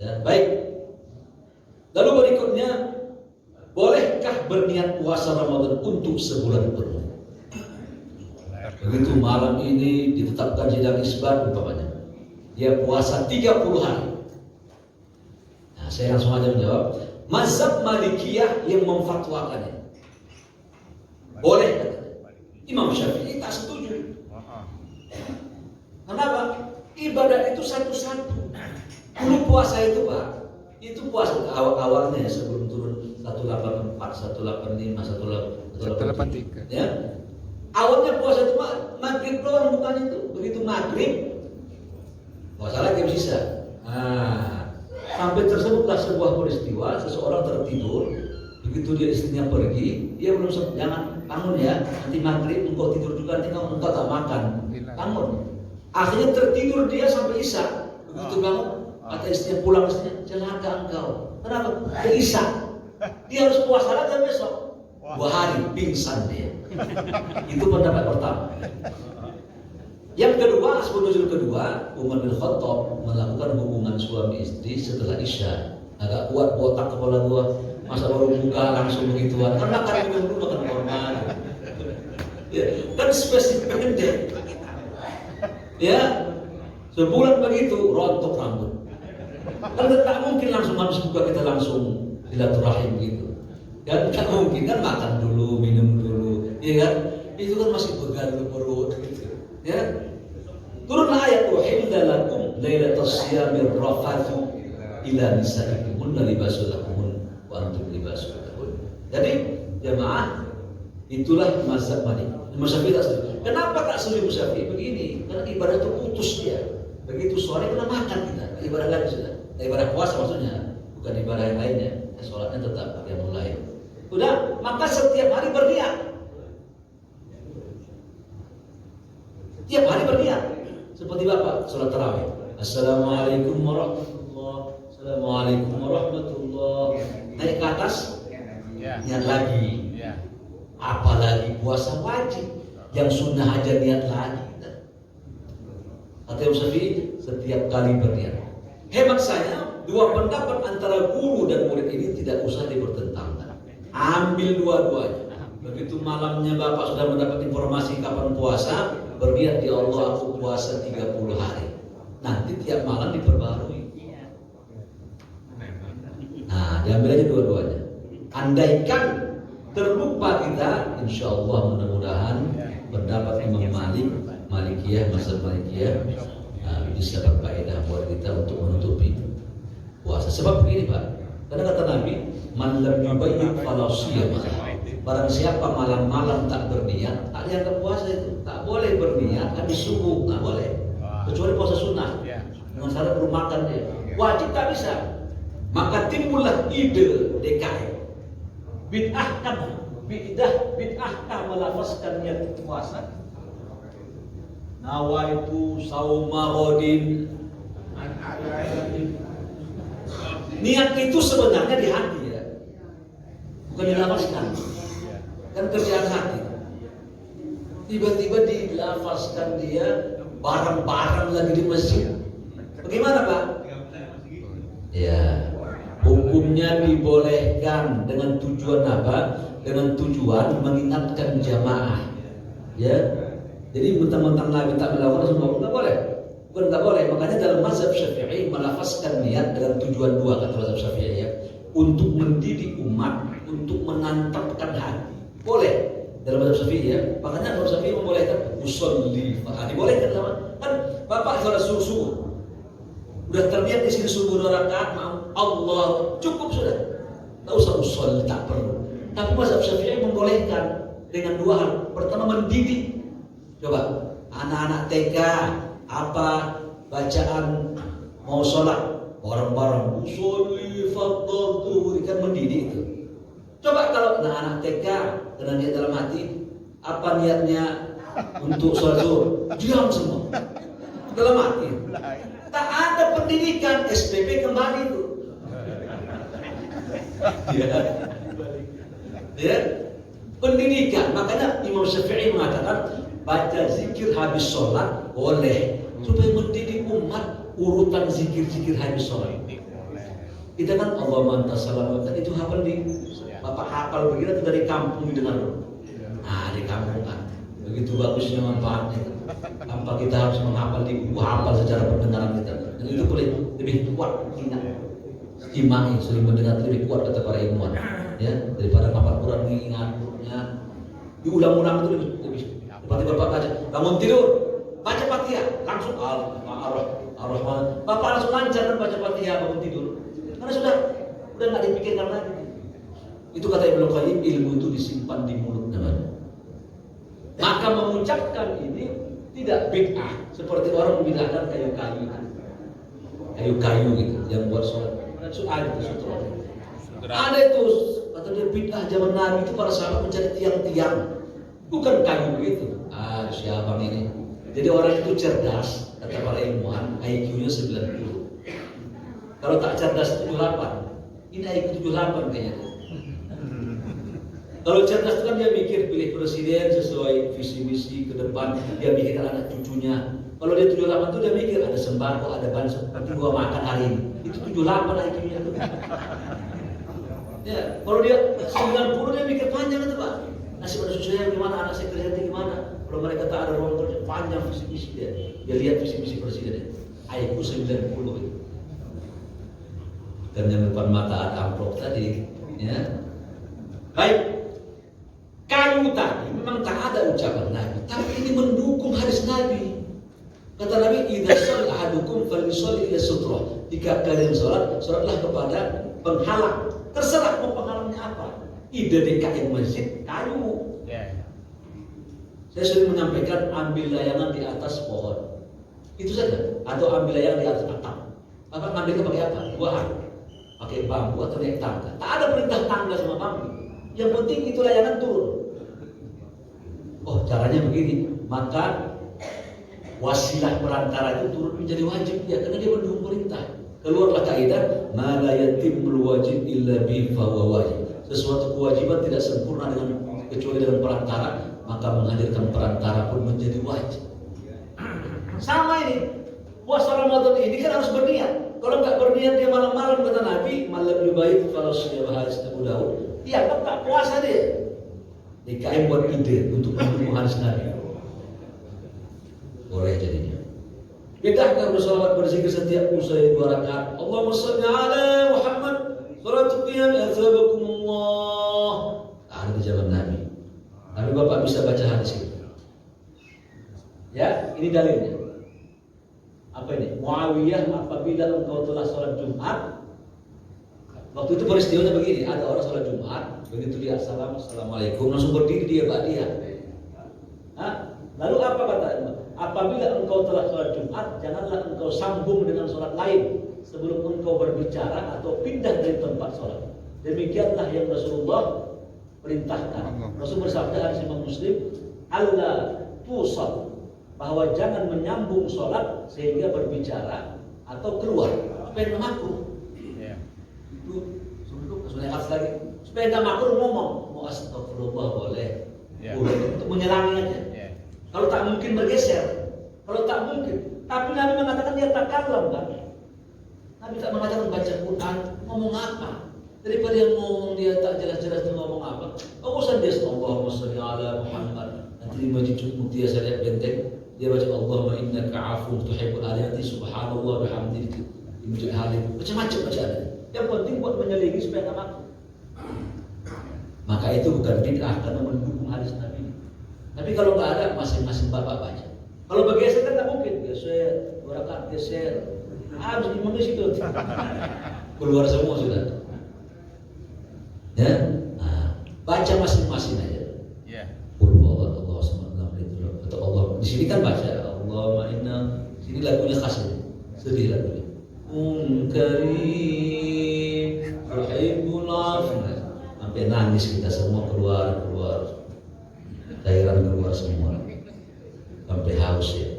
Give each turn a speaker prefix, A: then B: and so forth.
A: Ya, baik. Lalu berikutnya, bolehkah berniat puasa Ramadan untuk sebulan penuh? Begitu malam ini ditetapkan sidang isbat umpamanya, dia puasa 30 hari. Nah, saya langsung aja menjawab, mazhab Malikiyah yang memfatwakannya. Boleh katanya. Imam Syafi'i tak setuju. Kenapa? Ibadah itu satu-satu. Dulu puasa itu Pak, itu puasa awalnya ya, sebelum turun 184, 185, 183. Ya. Awalnya puasa itu maghrib doang, bukan itu. Begitu maghrib, puasa lagi bisa. Sampai tersebutlah sebuah peristiwa, seseorang tertidur. Begitu dia istrinya pergi, dia belum sempat, jangan bangun ya, nanti maghrib engkau tidur juga, nanti engkau tak makan. Bangun. Akhirnya tertidur dia sampai isya. Begitu bangun, kata istrinya, pulang istrinya, celaka engkau. Kenapa? Ke isya. Dia harus puasa lagi besok. 2 hari pingsan dia. Itu pendapat pertama. Yang kedua, asbab nuzul kedua, Umar bin Khattab melakukan hubungan suami istri setelah isya. Agak kuat botak kepala gua, masa baru buka langsung begituan. Karena kan minum dulu makan korma. Ya, kan spesifik deh. Ya, sebulan begitu rontok rambut. Kan tak mungkin langsung habis buka kita langsung silaturahim gitu. Kan tak mungkin, kan makan dulu, minum dulu, ya kan? Itu kan masih begadang perut gitu. Ya. Turunlah ayat uhilla lakum lailatas siyamir rafathu ila nisaikum libasul lakum wa antum libasul lahun. Jadi jemaah, itulah mazhab Malik. Imam Syafi'i tak setuju. Kenapa tak setuju Imam Syafi'i? Begini, karena ibadah itu putus dia. Begitu sore kena makan kita, ibadah lagi sudah. Ibadah puasa maksudnya, bukan ibadah yang lainnya. Sholatnya tetap yang mulai. Udah, maka setiap hari berniat. Tiap hari berniat. Seperti Bapak sholat tarawih. Assalamualaikum warahmatullahi wabarakatuh. Assalamualaikum warahmatullahi wabarakatuh. Naik ke atas, niat lagi. Apalagi puasa wajib, yang sunnah aja niat lagi. Kata Imam Syafi'i, setiap kali berniat. Hemat saya, dua pendapat antara guru dan murid ini tidak usah dipertentangkan. Ambil dua-duanya. Begitu malamnya Bapak sudah mendapat informasi kapan puasa, berniat di Allah aku puasa 30 hari. Nanti tiap malam diperbarui. Nah, diambil aja dua-duanya. Andaikan terlupa kita, insya Allah mudah-mudahan pendapat Imam Malikiyah, mazhab Malikiyah bisa berfaedah buat kita untuk menutupi puasa. Sebab begini Pak, karena kata Nabi, man lam yubayyit fala siyama. Barang siapa malam-malam tak berniat, tak dianggap puasa itu. Tak boleh berniat habis subuh, tak boleh. Kecuali puasa sunnah. Dengan syarat belum makan dia. Wajib tak bisa. Maka timbullah ide DKI. Bid'ah melafazkan niat puasa. Nawaitu sauma ghadin. Niat itu sebenarnya di hati ya. Bukan dilafazkan. Kan kerjaan hati. Tiba-tiba dilafazkan dia bareng-bareng lagi di masjid. Bagaimana Pak? Ya, hukumnya dibolehkan dengan tujuan apa? Dengan tujuan mengingatkan jamaah. Ya, jadi mentang-mentang Nabi tak melakukan semua nggak boleh. Bukan nggak boleh. Makanya dalam mazhab Syafi'i melafazkan niat dengan tujuan dua kata mazhab Syafi'i ya, untuk mendidik umat, untuk menantapkan hati. Boleh dalam mazhab Syafi'i ya. Makanya mazhab Syafi'i membolehkan usolli. Dibolehkan sama kan Bapak sholat subuh. Udah terlihat di sini subuh 2 rakaat, Allah cukup sudah. Tak usah usolli, tak perlu. Tapi mazhab Syafi'i membolehkan dengan 2 hal. Pertama mendidik. Coba anak-anak TK apa bacaan mau sholat bareng-bareng usolli fardhu kan mendidik itu. Coba kalau anak TK dengan niat dalam hati, apa niatnya untuk sholat zuhur? Diam semua dalam hati. Tak ada pendidikan, SPP kembali itu. Ya, pendidikan. Makanya Imam Syafi'i mengatakan baca zikir habis sholat boleh supaya mendidik umat urutan zikir-zikir habis sholat. Kita kan Allah mantas salam kan itu hafal di Bapak hafal begitu dari kampung didengar. Di kampung kan begitu bagusnya manfaatnya. Tanpa kita harus menghafal di buku hafal secara pendengaran kita. Dan itu boleh lebih kuat ingat. Imai sering mendengar lebih kuat kata para ilmuwan, ya daripada hafal Quran mengingatnya. Diulang-ulang itu lebih. Seperti Bapak baca, bangun tidur, baca Fatihah, langsung Ar-Rahman. Bapak langsung lancar kan baca Fatihah bangun tidur. Karena sudah nggak dipikirkan lagi. Itu kata Ibnu Qayyim, ilmu itu disimpan di mulut namanya. Maka mengucapkan ini tidak bid'ah seperti orang membid'ahkan kayu-kayu gitu yang buat sholat. Ada itu kata dia bid'ah zaman Nabi itu para sahabat mencari tiang-tiang, bukan kayu begitu. Siapa ini? Jadi orang itu cerdas, kata para ilmuwan, IQ-nya 90. Kalau tak cerdas 78. Ini IQ 78 kayaknya. Kalau cerdas itu kan dia mikir pilih presiden sesuai visi misi ke depan, dia mikirkan anak cucunya. Kalau dia 78 itu dia mikir ada sembako, ada bansos, nanti gua makan hari ini. Itu 78 IQ-nya tuh. Ya, kalau dia 90 dia mikir panjang itu Pak. Nasib anak cucunya gimana, anak saya kerja gimana? Kalau mereka tak ada ruang kerja, panjang visi misi dia. Dia lihat visi misi presiden. IQ 90 itu. Dan yang depan mata ada amplop tadi, ya. Baik, kayu tadi memang tak ada ucapan Nabi, tapi ini mendukung hadis Nabi. Kata Nabi, idza shalla ahadukum falyusalli ila sutrah. Jika kalian sholatlah kepada penghalang. Terserah mau penghalangnya apa. Ide DKM masjid kayu. Saya sering menyampaikan ambil layangan di atas pohon. Itu saja. Atau ambil layangan di atas atap. Bapak ngambilnya pakai apa? Dua hal. Pakai bambu atau naik tangga. Tak ada perintah tangga sama bambu. Yang penting itu layangan turun. Oh, caranya begini. Maka wasilah perantara itu turun menjadi wajib ya, karena dia mendukung perintah. Keluarlah kaidah ma la yatimul wajib illa bi fa wajib. Sesuatu kewajiban tidak sempurna kecuali dengan perantara, maka menghadirkan perantara pun menjadi wajib. Sama ini. Puasa Ramadan ini kan harus berniat. Kalau nggak berniat dia malam-malam kata Nabi, malam yubayit kalau sudah hadis Abu Daud, dia kan tak puasa dia. DKM buat ide untuk mendukung hadis Nabi. Boleh jadinya. Bid'ahkan bersolawat berzikir setiap usai 2 rakaat. Allahumma shalli ala Muhammad. Salatu qiyam azabakumullah. Ada di zaman Nabi. Tapi Bapak bisa baca hadis itu. Ya, ini dalilnya. Apa ini? Muawiyah apabila engkau telah sholat Jumat. Waktu itu peristiwanya begini, ada orang sholat Jumat, begitu dia assalamualaikum, langsung berdiri dia ba'diyah. Lalu apa kata? Apabila engkau telah sholat Jumat, janganlah engkau sambung dengan sholat lain sebelum engkau berbicara atau pindah dari tempat sholat. Demikianlah yang Rasulullah perintahkan. Rasul bersabda hadis Imam Muslim, Allah tusal, bahwa jangan menyambung sholat sehingga berbicara atau keluar. Supaya nggak makruh. Itu sudah lagi. Supaya nggak makruh ngomong. Mau astagfirullah boleh. Boleh untuk menyelangi aja. Kalau tak mungkin bergeser. Kalau tak mungkin. Tapi Nabi mengatakan dia tak kalam kan. Nabi tak mengatakan baca Quran. Ngomong apa? Daripada yang ngomong dia tak jelas-jelas dia ngomong apa. Urusan dia Allahumma shalli ala Muhammad. Nanti di Masjid Mutia saya lihat benteng. Dia baca Allahumma innaka afuwwun tuhibbul afwa, subhanallah bihamdihi, Masjid Halim, macam-macam bacaannya. Yang penting buat menyelingi supaya nggak makruh. Maka itu bukan bid'ah karena mendukung hadis Nabi. Tapi kalau nggak ada, masing-masing Bapak baca. Kalau bergeser kan nggak mungkin, geser, 2 rakaat geser, habis imamnya situ, keluar semua sudah. Ya, baca masing-masing aja. Atau Allah di sini kan baca Allahumma inna, sini lagunya khas ini, sedih lagunya. Karim tuhibbul afwa, sampai nangis kita semua keluar cairan keluar semua sampai haus ya.